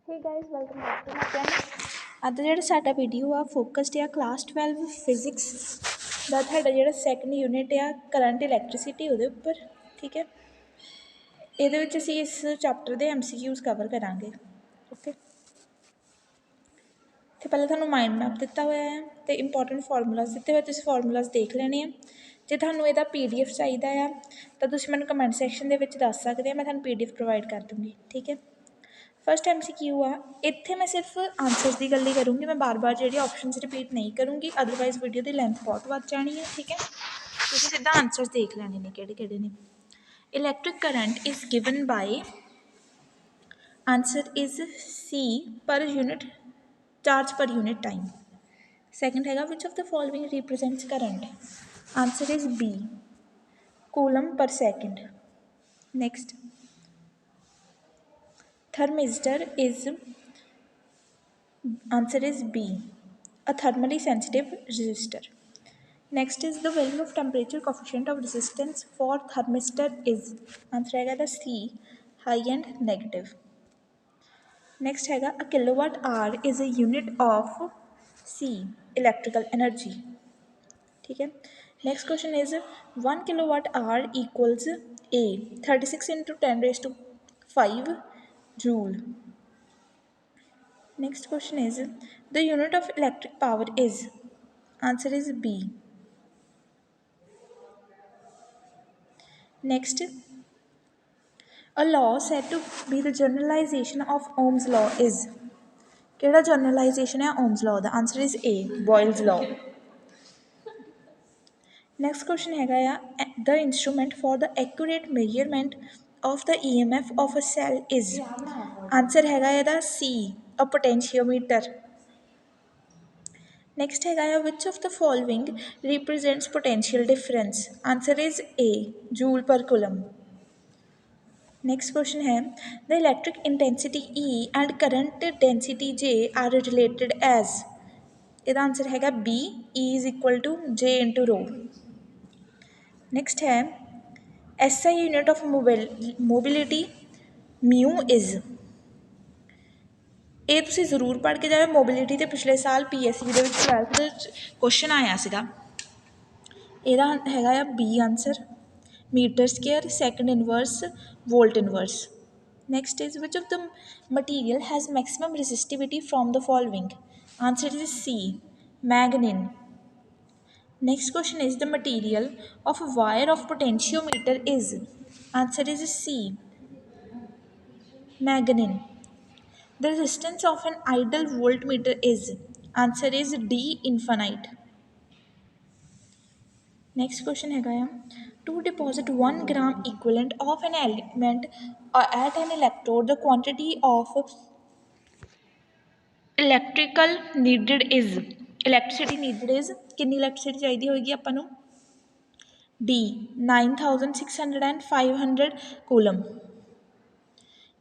Hey guys, welcome back to my channel. ਅੱਜ ਦਾ ਜਿਹੜਾ ਸਾਡਾ ਵੀਡੀਓ ਆ ਫੋਕਸਡ ਆ ਕਲਾਸ 12 ਫਿਜ਼ਿਕਸ ਦਾ ਤੁਹਾਡਾ ਜਿਹੜਾ ਸੈਕੰਡ ਯੂਨਿਟ ਆ ਕਰੰਟ ਇਲੈਕਟ੍ਰਿਸਿਟੀ ਉਹਦੇ ਉੱਪਰ ਠੀਕ ਹੈ। ਇਹਦੇ ਵਿੱਚ ਅਸੀਂ ਇਸ ਚੈਪਟਰ ਦੇ MCQs ਕਵਰ ਕਰਾਂਗੇ। ਓਕੇ, ਤੇ ਪਹਿਲਾਂ ਤੁਹਾਨੂੰ ਮਾਈਂਡ ਮੈਪ ਦਿੱਤਾ ਹੋਇਆ ਹੈ ਤੇ ਇੰਪੋਰਟੈਂਟ ਫਾਰਮੂਲਾਜ਼ ਦਿੱਤੇ ਹੋਏ, ਤੁਸੀਂ ਫਾਰਮੂਲਾਜ਼ ਦੇਖ ਲੈਣੇ ਆ। ਜੇ ਤੁਹਾਨੂੰ ਇਹਦਾ PDF ਚਾਹੀਦਾ ਆ ਤਾਂ ਤੁਸੀਂ ਮੈਨੂੰ ਕਮੈਂਟ ਸੈਕਸ਼ਨ ਦੇ ਵਿੱਚ ਦੱਸ ਸਕਦੇ ਆ, ਮੈਂ ਤੁਹਾਨੂੰ PDF ਪ੍ਰੋਵਾਈਡ ਕਰ ਦੂੰਗੀ। ਠੀਕ ਹੈ, फस्ट MCQ आ इत्थे मैं सिर्फ आंसर्स की गल ही करूँगी, मैं बार बार जी ऑप्शन रिपीट नहीं करूँगी, अदरवाइज वीडियो की लेंथ बहुत बढ़ जानी है। ठीक है, तुम सीधा आंसर्स देख लेने ने किहड़े ने। Electric current is given by, answer is C per unit charge per unit time. Second हैगा which of the following represents current, answer is B coulomb per second. Next, thermistor is, answer is B a thermally sensitive resistor. Next is the value of temperature coefficient of resistance for thermistor is, answer है C high and negative. Next है a kilowatt hour is a unit of C electrical energy. ठीक है, next question is 1 kilowatt hour equals A 36 into 10 raised to 5 joule. Next question is the unit of electric power is, answer is B. Next, a law said to be the generalization of Ohm's law is, केड़ा generalization है Ohm's law दा, answer is A Boyle's law. Next question है the instrument for the accurate measurement of the EMF of a cell is, answer है C a potentiometer. Next है which of the following represents potential difference, answer is A joule per coulomb. Next question है the electric intensity E and current density J are related as, इसका answer है B E is equal to J into rho. Next है SI unit of mobility mu is, ਇਹ ਤੁਸੀਂ ਜ਼ਰੂਰ ਪੜ੍ਹ ਕੇ ਜਾਓ, mobility ਤੇ ਪਿਛਲੇ ਸਾਲ PSC ਦੇ ਵਿੱਚ 12th ਦੇ ਕੁਐਸਚਨ ਆਇਆ ਸੀਗਾ। ਇਹਦਾ ਹੈਗਾ ਆ B answer meter square, second inverse volt inverse. Next is which of the material has maximum resistivity from the following, answer is C manganin. Next question is the material of wire of potentiometer is, answer is C manganin. The resistance of an ideal voltmeter is, answer is D infinite. Next question है to deposit 1 gram equivalent of an element at an electrode, the quantity of electricity needed is, कितनी electricity चाहिए होगी अपन नू, D 9600 and 500 coulomb.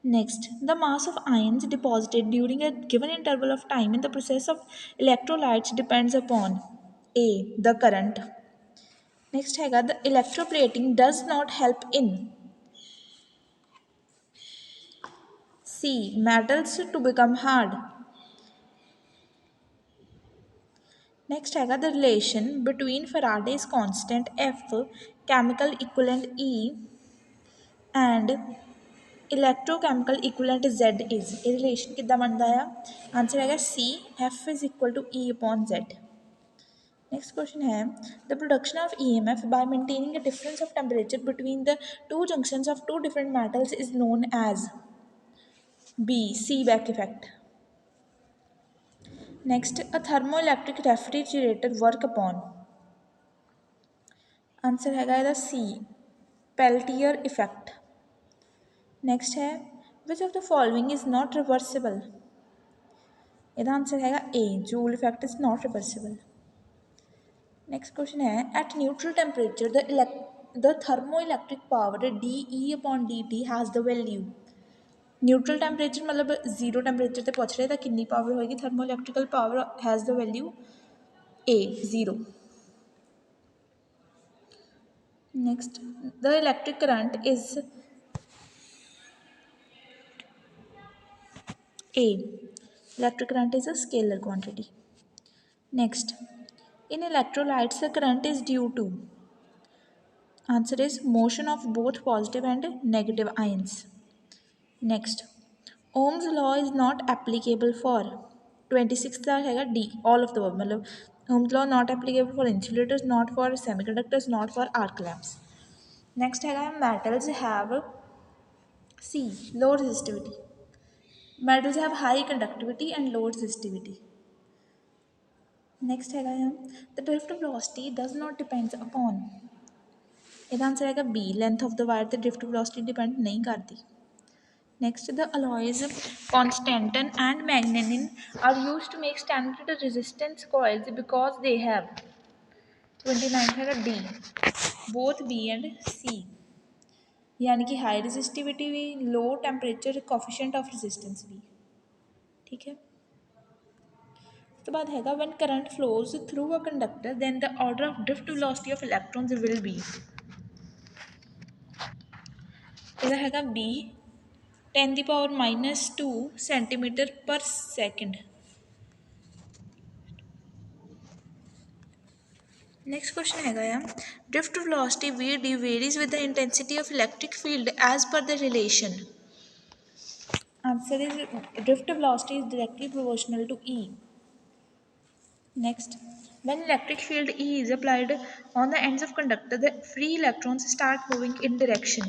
Next, the mass of ions deposited during a given interval of time in the process of electrolytes depends upon A the current. Next है the electroplating does not help in, C metals to become hard. Next है the relation between Faraday's constant F chemical equivalent E and electrochemical equivalent Z is, ये relation किद्दां बनदा आ, answer है C F is equal to E upon Z. Next question है the production of EMF by maintaining a difference of temperature between the two junctions of two different metals is known as, B Seebeck effect. Next, a thermoelectric refrigerator work upon, answer है C Peltier effect. Next है which of the following is not reversible, इसका answer है A Joule effect is not reversible. Next question है at neutral temperature the thermoelectric power dE upon dt has the value, neutral temperature मतलब zero temperature ते पूछ रहे तो कितनी power होएगी, thermoelectrical power has the value A 0. Next the electric current is, A. Electric current is a scalar quantity. Next, in electrolytes, the current is due to. Answer is motion of both positive and negative ions. Next, Ohm's law is not applicable for 26th का हैगा D, all of the above. मतलब Ohm's law not applicable for insulators, not for semiconductors, not for arc lamps. Next हैगा metals have C, low resistivity. Metals have high conductivity and low resistivity. Next हैगा the drift velocity does not depends upon. ਇਹਦਾ answer हैगा B, length of the wire ਤੇ drift velocity depend नहीं करती. Next, the alloys constantan and manganese are used to make standard resistance coils because they have 29 है D, both B and C, यानी कि high resistivity भी, low temperature coefficient of resistance भी. ठीक है. ਉਸ ਤੋਂ ਬਾਅਦ हैगा when current flows through a conductor then the order of drift velocity of electrons will be. ਇਹਦਾ हैगा B, 10⁻² centimeter per second. Next question हैगा drift velocity Vd varies with the intensity of electric field as per the relation. Answer is drift velocity is directly proportional to E. Next, when electric field E is applied on the ends of conductor, the free electrons start moving in direction.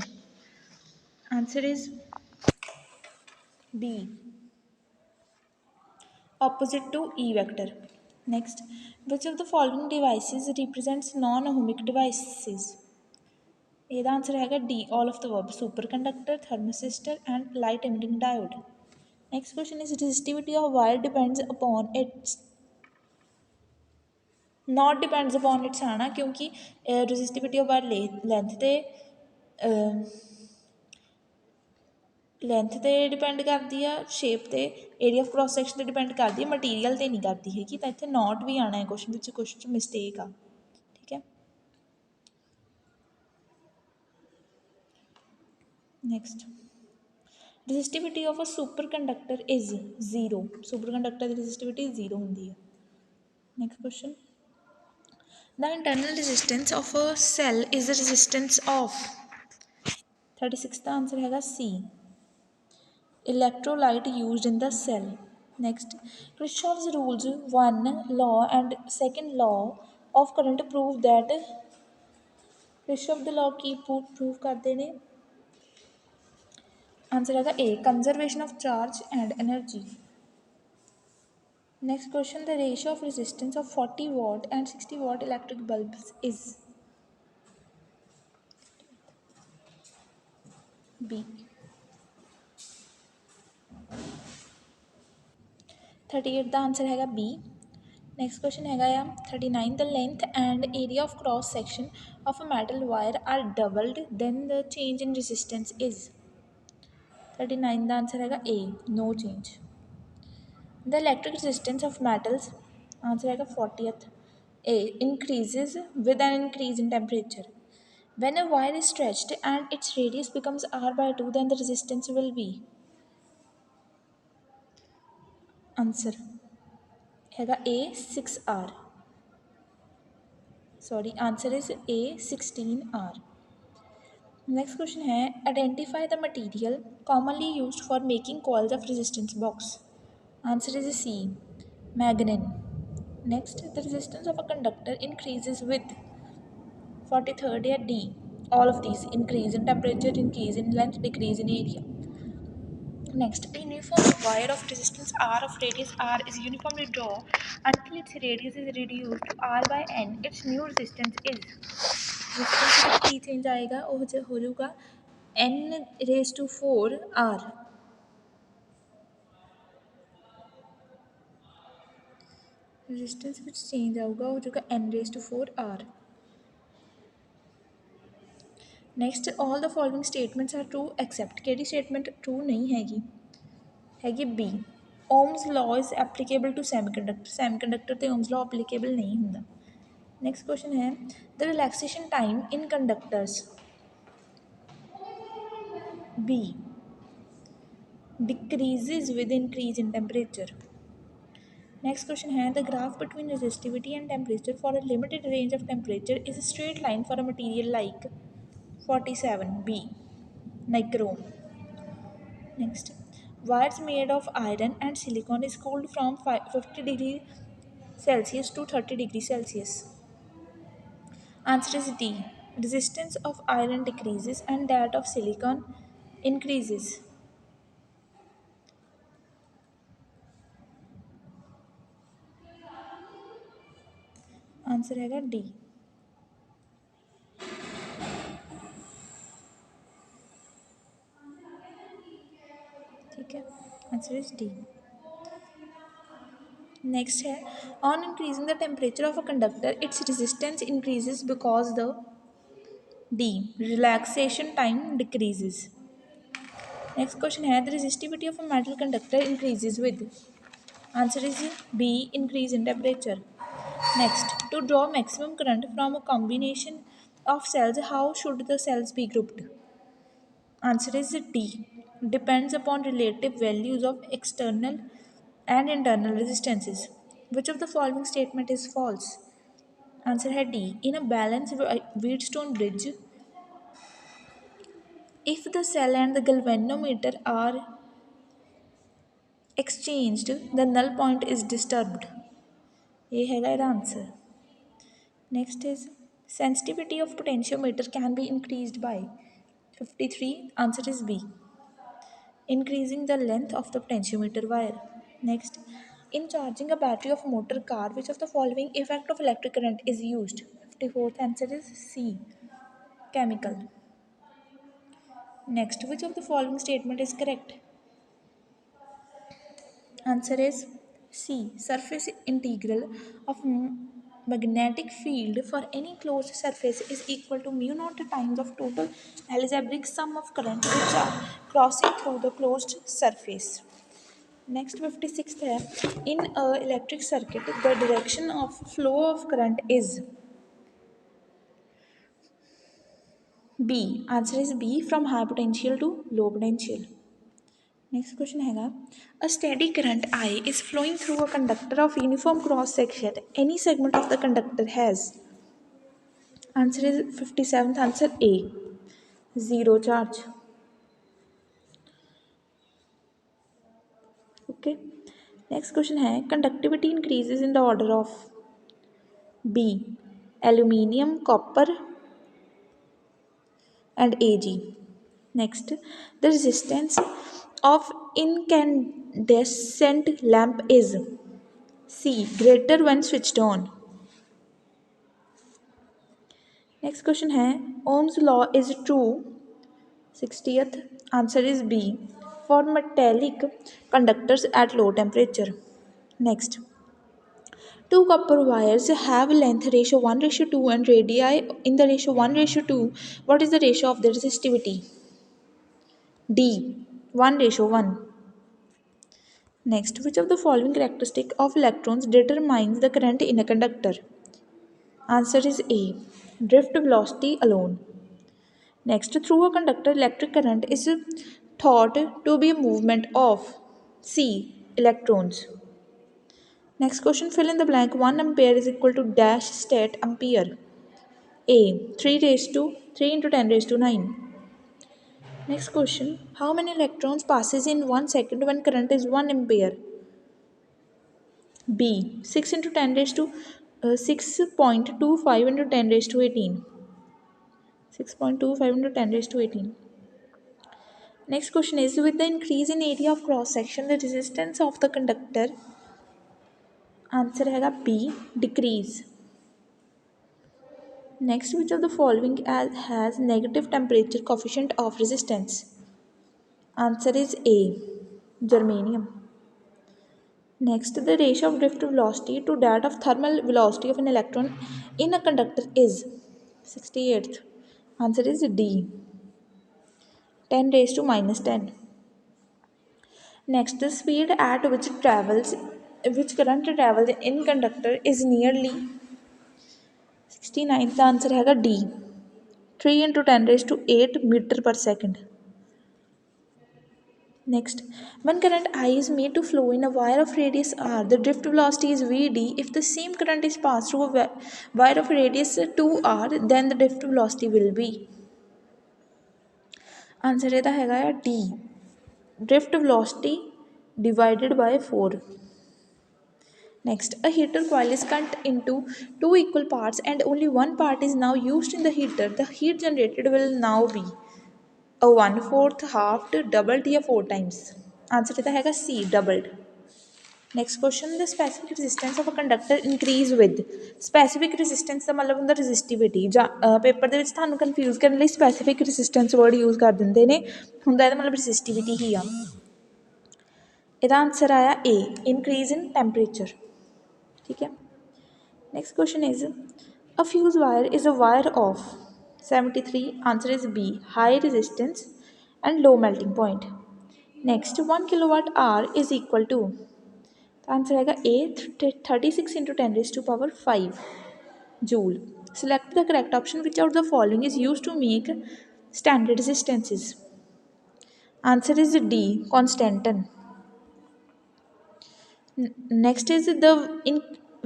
Answer is B, opposite to E vector. Next, which of the following devices represents non-ohmic devices? ਇਹਦਾ answer हैगा D, all of the above. Superconductor, thermistor and light emitting diode. Next question is resistivity of wire depends upon its. Not depends upon its आना क्योंकि resistivity of wire length ਤੇ length 'ਤੇ depend ਕਰਦੀ ਆ, shape 'ਤੇ, area of cross section 'ਤੇ depend ਕਰਦੀ ਹੈ, ਮਟੀਰੀਅਲ 'ਤੇ ਨਹੀਂ ਕਰਦੀ ਹੈਗੀ. ਤਾਂ ਇੱਥੇ ਨੋਟ ਵੀ ਆਉਣਾ ਹੈ ਕੁਐਸਚਨ ਵਿੱਚ, ਕੁਛ ਮਿਸਟੇਕ ਆ. ਠੀਕ ਹੈ. Next, resistivity of a superconductor is 0. Superconductor the resistivity 0 ਹੁੰਦੀ ਹੈ. Next question, the internal resistance of a cell is the resistance of. 36 the answer ਹੈਗਾ C, electrolyte used in the cell. Next, Kirchhoff's rules 1 law and 2nd law of current prove that. Kirchhoff the law की prove करते हैं. Answer है A, conservation of charge and energy. Next question, the ratio of resistance of 40 watt and 60 watt electric bulbs is. B. 38 the answer है B. Next question है 39, the length and area of cross section of a metal wire are doubled then the change in resistance is. 39 the answer है A, no change. The electric resistance of metals, answer है 40th A, increases with an increase in temperature. When a wire is stretched and its radius becomes r/2 then the resistance will be. Answer है A, 6r. Sorry, answer is A, 16r. Next question है identify the material commonly used for making coils of resistance box. Answer is C, manganese. Next, the resistance of a conductor increases with 43rd या D. All of these, increase in temperature, increase in length, decrease in area. Next, a uniform wire of resistance R of radius R is uniformly drawn until its radius is reduced to R by N. Its new resistance is. Resistance में की change आएगा वो हो जाएगा N⁴ R. Resistance में change आऊगा हो जाएगा N⁴ R. Next, all the following statements are true except केड़ी statement true नहीं हैगी B. Ohm's law is applicable to semiconductor. Semiconductor ਤੇ Ohm's law applicable नहीं ਹੁੰਦਾ. Next question है the relaxation time in conductors. B. decreases with increase in temperature. Next question है the graph between resistivity and temperature for a limited range of temperature is a straight line for a material like 47b nichrome. Next, wires made of iron and silicon is cooled from 50 degree Celsius to 30 degree Celsius. Answer is D. Resistance of iron decreases and that of silicon increases. Answer हैगा D. ठीक है, answer is D. Next है on increasing the temperature of a conductor its resistance increases because the D relaxation time decreases. Next question है the resistivity of a metal conductor increases with. Answer is B increase in temperature. Next, to draw maximum current from a combination of cells, how should the cells be grouped? Answer is D. Depends upon relative values of external and internal resistances. Which of the following statement is false? Answer है D. In a balanced Wheatstone bridge, if the cell and the galvanometer are exchanged, the null point is disturbed. ये हैगा ਇਹਦਾ answer. Next is sensitivity of potentiometer can be increased by 53. Answer is B. Increasing the length of the potentiometer wire. Next, in charging a battery of motor car, which of the following effect of electric current is used? 54th answer is C. Chemical. Next, which of the following statement is correct? Answer is C. Surface integral of magnetic field for any closed surface is equal to mu naught times of total algebraic sum of current which are crossing through the closed surface. Next 56th है in a electric circuit the direction of flow of current is B. Answer is B from high potential to low potential. Next question हैगा a steady current I is flowing through a conductor of uniform cross section. Any segment of the conductor has. Answer is 57th answer A. Zero charge. Okay. Next question है conductivity increases in the order of B. Aluminium, copper and Ag. Next, the resistance of incandescent lamp is C. Greater when switched on. Next question है Ohm's law is true. 60th answer is B for metallic conductors at low temperature. Next, two copper wires have length ratio 1:2 and radii in the ratio 1:2. What is the ratio of their resistivity? D. 1:1. Next, which of the following characteristic of electrons determines the current in a conductor? Answer is A. Drift velocity alone. Next, through a conductor, electric current is thought to be a movement of C. Electrons. Next question, fill in the blank. 1 ampere is equal to dash stat ampere. A. 3 raised to 3 into 10 raised to 9. Next question, how many electrons passes in 1 second when current is 1 ampere? B. 6 into 10 raised to 6.25 into 10 raised to 18. 6.25 into 10 raised to 18. Next question is with the increase in area of cross section the resistance of the conductor. Answer हैगा B. Decrease. Next, which of the following has negative temperature coefficient of resistance? Answer is A. Germanium. Next, the ratio of drift velocity to that of thermal velocity of an electron in a conductor is 68th. Answer is D. 10 raised to minus 10. Next, the speed at which current travels in conductor is nearly 69th. The answer हैगा D. 3 into 10 raised to 8 meter per second. Next, when current I is made to flow in a wire of radius r, the drift velocity is Vd. If the same current is passed through a wire of radius 2r, then the drift velocity will be. Answer ਇਹਦਾ ਹੈਗਾ ਆ D, drift velocity divided by 4. Next, a heater coil is cut into two equal parts and only one part is now used in the heater. The heat generated will now be a 1/4, halved, doubled या 4 times. Answer ਇਹਦਾ ਹੈਗਾ C, doubled. Next question, the specific resistance of a conductor increase with. Specific resistance ਦਾ ਮਤਲਬ ਹੁੰਦਾ resistivity ਜਾਂ paper ਦੇ ਵਿੱਚ ਤੁਹਾਨੂੰ confuse ਕਰਨ ਲਈ specific resistance word use ਕਰ ਦਿੰਦੇ ਨੇ, ਹੁੰਦਾ ਇਹਦਾ ਮਤਲਬ resistivity ਹੀ ਆ। ਇਹਦਾ ਆਨਸਰ ਆਇਆ A, increase in temperature। ठीक है। Next question is, a fuse wire is a wire of 73, answer is B, high resistance and low melting point। Next, 1 kilowatt hour is equal to, answer आएगा A, 36 into 10 raised to power 5 joule। Select the correct option, which out of the following is used to make standard resistances। Answer is D, Constantan। Next is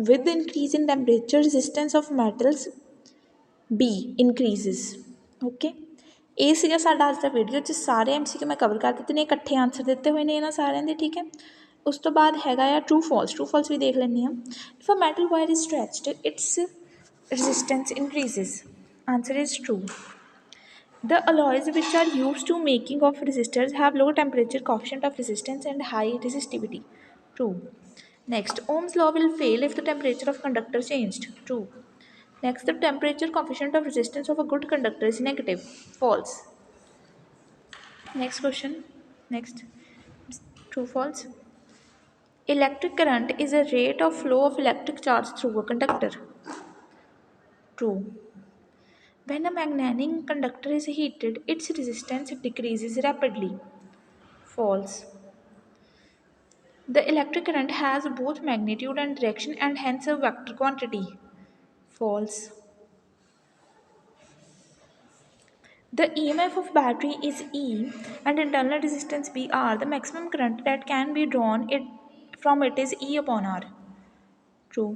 with the increase in temperature, resistance of metals B increases। Okay, ਇਹ ਸੀਗਾ ਸਾਡਾ ਅੱਜ ਦਾ video 'ਚ ਸਾਰੇ MCQ ਮੈਂ cover ਕਰ ਦਿੱਤੇ ਨੇ, ਇਕੱਠੇ ਆਨਸਰ ਦਿੱਤੇ ਹੋਏ ਨੇ ਇਹਨਾਂ ਸਾਰਿਆਂ ਦੇ। ਠੀਕ ਹੈ, ਉਸ ਤੋਂ ਬਾਅਦ ਹੈਗਾ ਆ ਟਰੂ ਫਾਲਸ ਵੀ ਦੇਖ ਲੈਂਦੇ ਹਾਂ। If a metal wire is stretched its resistance increases। Answer is true। The alloys which are used to making of resistors have low temperature coefficient of resistance and high resistivity। True। Next, Ohm's law will fail if the temperature of conductor changed। True। Next, the temperature coefficient of resistance of a good conductor is negative। False। Next question, next, true false। Electric current is a rate of flow of electric charge through a conductor। True। When a magnetic conductor is heated, its resistance decreases rapidly। False। The electric current has both magnitude and direction and hence a vector quantity। False। The EMF of battery is E and internal resistance B R. The maximum current that can be drawn from it is E upon R। True।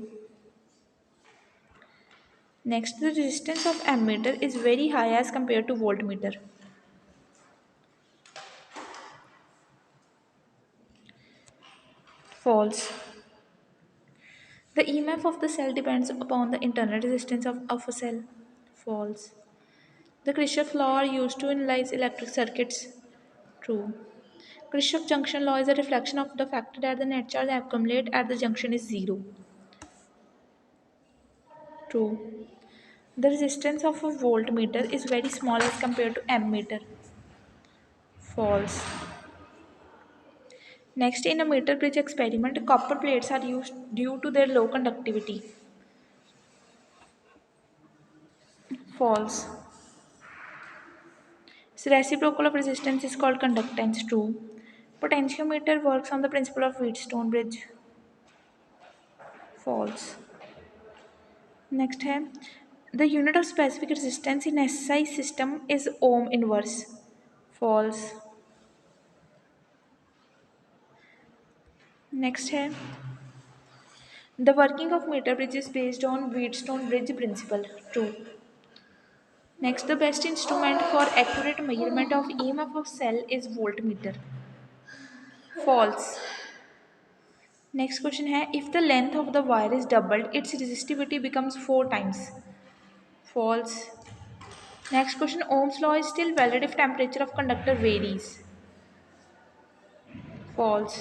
Next, the resistance of ammeter is very high as compared to voltmeter। False। The EMF of the cell depends upon the internal resistance of a cell। False। The Kirchhoff law are used to analyze electric circuits। True। Kirchhoff junction law is a reflection of the fact that the net charge accumulated at the junction is zero। True। The resistance of a voltmeter is very small as compared to ammeter। False। Next, in a meter bridge experiment, copper plates are used due to their low conductivity। False। Reciprocal of resistance is called conductance। True। Potentiometer works on the principle of Wheatstone bridge। False। Next है, the unit of specific resistance in SI system is ohm inverse। False। Next है, the working of meter bridge is based on Wheatstone bridge principle। True। Next, the best instrument for accurate measurement of EMF of cell is voltmeter। False। Next question है, if the length of the wire is doubled, its resistivity becomes 4 times। False। Next question, Ohm's law is still valid if temperature of conductor varies। False।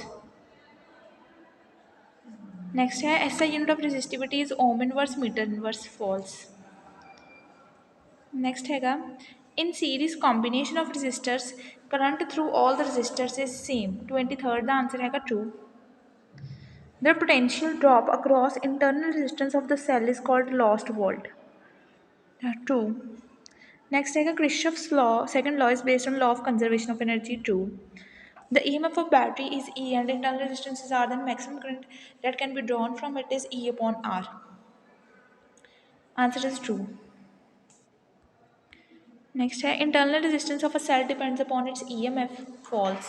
Next है, SI unit of resistivity is ohm inverse meter inverse। False। Next हैगा, in series combination of resistors current through all the resistors is same। 23rd the answer हैगा true। The potential drop across internal resistance of the cell is called lost volt। True। Next है Kirchhoff's law, second law is based on law of conservation of energy। True। The EMF of battery is E and internal resistance is R, then maximum current that can be drawn from it is E upon R। Answer is true। Next है, internal resistance of a cell depends upon its EMF। False।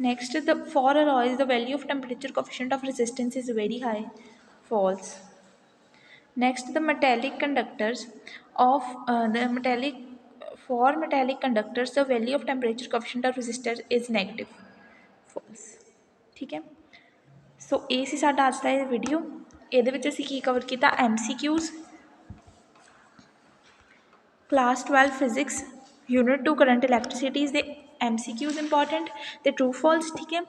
Next, for alloys, the value of temperature coefficient of resistance is very high. False. Next, the metallic conductors of the metallic for metallic conductors, the value of temperature coefficient of resistor is negative. False. ठीक है, ਸੋ ਇਹ ਸੀ ਸਾਡਾ ਅੱਜ ਦਾ ਇਹ video. ਇਹਦੇ ਵਿੱਚ ਅਸੀਂ ਕੀ ਕਵਰ ਕੀਤਾ? MCQs, class 12 physics unit 2 current electricity's ਦੇ MCQs ਇੰਪੋਰਟੈਂਟ ਅਤੇ ਟਰੂ ਫਾਲਸ। ਠੀਕ ਹੈ,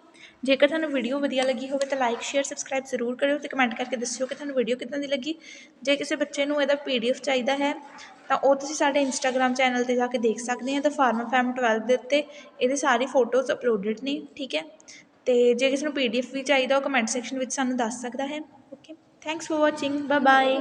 ਜੇਕਰ ਤੁਹਾਨੂੰ ਵੀਡੀਓ ਵਧੀਆ ਲੱਗੀ ਹੋਵੇ ਤਾਂ ਲਾਈਕ ਸ਼ੇਅਰ ਸਬਸਕ੍ਰਾਈਬ ਜ਼ਰੂਰ ਕਰਿਓ ਅਤੇ ਕਮੈਂਟ ਕਰਕੇ ਦੱਸਿਓ ਕਿ ਤੁਹਾਨੂੰ ਵੀਡੀਓ ਕਿੱਦਾਂ ਦੀ ਲੱਗੀ। ਜੇ ਕਿਸੇ ਬੱਚੇ ਨੂੰ ਇਹਦਾ PDF ਚਾਹੀਦਾ ਹੈ ਤਾਂ ਉਹ ਤੁਸੀਂ ਸਾਡੇ ਇੰਸਟਾਗ੍ਰਾਮ ਚੈਨਲ 'ਤੇ ਜਾ ਕੇ ਦੇਖ ਸਕਦੇ ਆ। ਤਾਂ ਫਾਰਮਰ ਫੈਮ 12 ਦੇ ਉੱਤੇ ਇਹਦੇ ਸਾਰੀ ਫੋਟੋਜ਼ ਅਪਲੋਡਡ ਨੇ। ਠੀਕ ਹੈ, ਅਤੇ ਜੇ ਕਿਸੇ ਨੂੰ PDF ਵੀ ਚਾਹੀਦਾ ਉਹ ਕਮੈਂਟ ਸੈਕਸ਼ਨ ਵਿੱਚ ਸਾਨੂੰ ਦੱਸ ਸਕਦਾ ਹੈ। Okay, thanks for watching, bye bye.